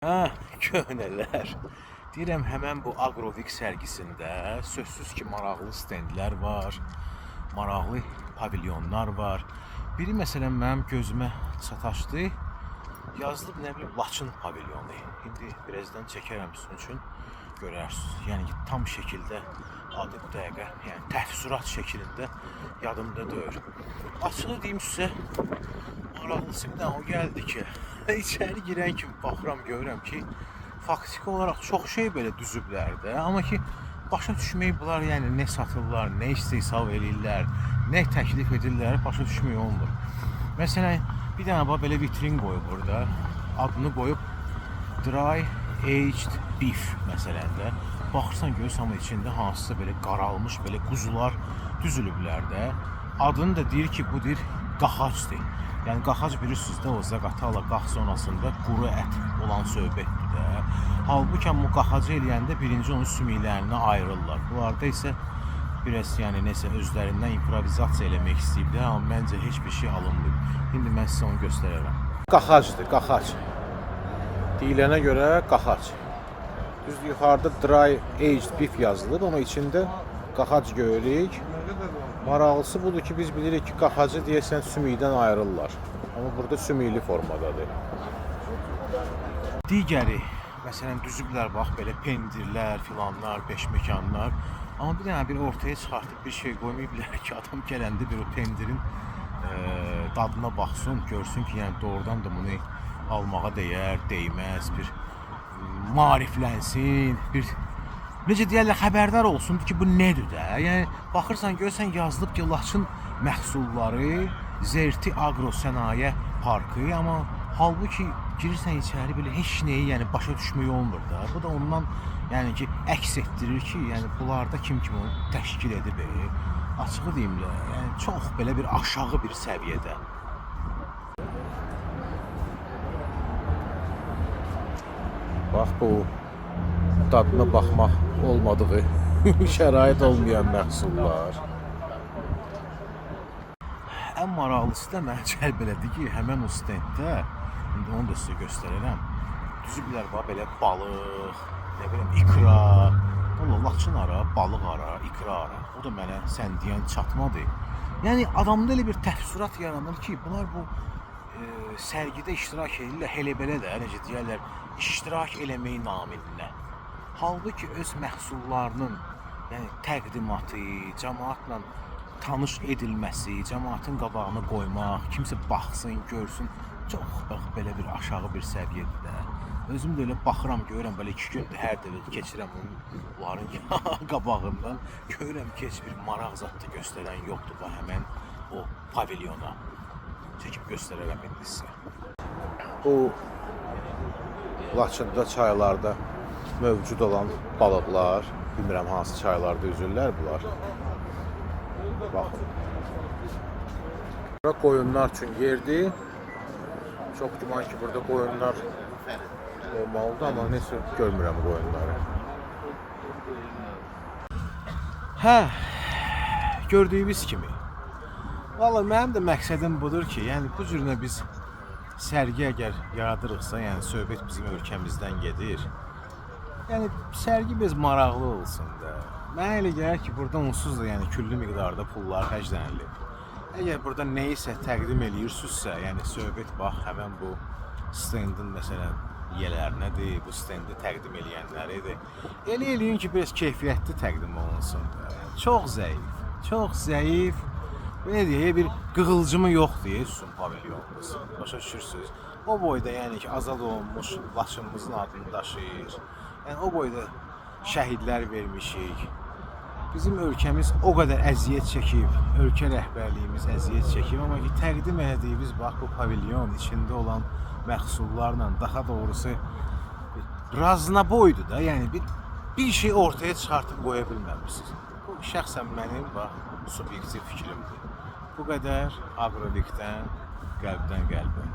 Köhnələr. Deyirəm, həmən bu Agrovik sərgisində sözsüz ki, maraqlı stendlər var, maraqlı pavilyonlar var. Biri məsələn mənim gözümə sataşdı. Yazılıb nə bilim Laçın pavilyonu. İndi birazdan çəkərəm sizin üçün görərsiniz. Yəni ki, tam şəkildə adı bu dəqiqə, yəni təfsirat şəklində yadımda deyil. Açığı deyim sizə, maraqlısı bir o gəldi ki, içəri girən kimi baxıram, görürəm ki, faktiki olaraq çox şey belə düzüblər də, amma ki, başa düşmək bunlar, yəni nə satırlar, nə istehsal edirlər, nə təklif edirlər, başa düşmək olmur. Məsələn, bir dənə belə vitrin qoyub burada, adını qoyub Dry Aged Beef məsələn də. Baxırsan, görürsən, amma içində hansısa belə qaralmış, belə quzular düzülüblər də. Adını da deyir ki, bu deyir qaxacdır. Yəni qaxac bilirsiniz də, o Zaqatala qax sonrasında quru ət olan söhbətdir də. Halbuki bu qaxacı eləyəndə birinci onun sümüklərini ayırırlar. Bunlarda isə biraz yəni nəsə özlərindən improvizasiya eləmək istəyiblər, amma məncə heç bir şey alınmır. İndi mən sizə onu göstərərəm. Qaxacdır, qaxac. Deyilənə görə qaxac. Düz yuxarıda Dry Aged Beef yazılıb, amma içində qaxac görürük. Maraqlısı budur ki, biz bilirik ki, qaxacı deyəsən sümükdən ayrılırlar. Amma burada sümüklü formadadır. Digəri, məsələn, düzüblər, bax, belə pendirlər, filanlar, beşməkanlar. Amma bir dənə bir ortaya çıxartıb bir şey qoymayıblar ki, adam gələndə bir o pendirin dadına baxsın, görsün ki, yəni doğrudan da bunu almağa dəyər, dəyməz, bir maariflənsin, bir necə deyərlər, xəbərdar olsun ki, bu nədir də? Yəni, baxırsan, görürsən, yazılıb ki, Laçın məhsulları Zerti Agro Sənaye Parkı, amma halbuki girirsən içəri belə heç nəyi, yəni başa düşmək olmur da. Bu da ondan, yəni ki, əks etdirir ki, yəni bunlarda kim onu təşkil edib, açığı deyimlə, yəni çox belə bir aşağı bir səviyyədə. Bax, bu dadına baxmaq olmadığı şərait olmayan məhsullar. Ən maraqlısı da mənə cəlb elədi ki, həmən o stenddə, indi onu da sizə göstərərəm, düzüblər belə balıq, nə biləm, ikra, Laçın ara, balıq ara, ikra ara. O da mənə sən deyən çatmadı. Yəni, adamda elə bir təfsirat yaranır ki, bunlar bu sərgidə iştirak edirlər, elə belə də, necə deyərlər, iştirak eləmək naminlə. Halbuki öz məhsullarının, yəni təqdimatı, cəmaatla tanış edilməsi, cəmaatın qabağına qoymaq, kimsə baxsın, görsün, çox belə bir aşağı bir səviyyədir də. Özüm də elə baxıram, görürəm, belə 2 gündür hər dəfə keçirəm onların qabağından, görürəm ki, heç bir maraq zətdə göstərən yoxdur bu həmən o pavilyona. Çəkib göstərərəm indi sizə. Bu Laçında çaylarda mövcud olan balıqlar, bilmirəm hansı çaylarda üzürlər bunlar. Baxın. Burada qoyunlar üçün yerdir. Çox güman ki, burada qoyunlar olmalıdır, amma nəsə görmürəm qoyunları. Hə, gördüyünüz kimi. Vallahi mənim də məqsədim budur ki, yəni bu cürünə biz sərgi əgər yaradırıqsa, yəni söhbət bizim ölkəmizdən gedir. Yəni sərgi biz maraqlı olsun da. Mənə elə gəlir ki, burada onsuz da yəni küllü miqdarda pullar xərclənilib. Əgər burada nəyisə təqdim eləyirsinizsə, yəni söhbət bax, həmən bu stendin məsələn yiyələrinədir, bu stendi təqdim eləyənləridir. Elə eləyin ki, biraz keyfiyyətli təqdim olunsun da. Yəni, çox zəif, belə deyək, bir qığılcımı yoxdur sizin pavilyonunuz. Başa düşürsünüz. O boyda yəni ki, azad olunmuş Laçınımızın adını daşıyır. Yəni o boyda şəhidlər vermişik. Bizim ölkəmiz o qədər əziyyət çəkib, ölkə rəhbərliyimiz əziyyət çəkib, amma ki, təqdim edildiyimiz bax, bu pavilyon içində olan məhsullarla, daha doğrusu raznaboydur da, yəni bir şey ortaya çıxartıb qoya bilməmişsiniz. Bu şəxsən mənim bax, subyektiv fikrimdir. Bu qədər Agrovikdən, qəlbdən qəlbə.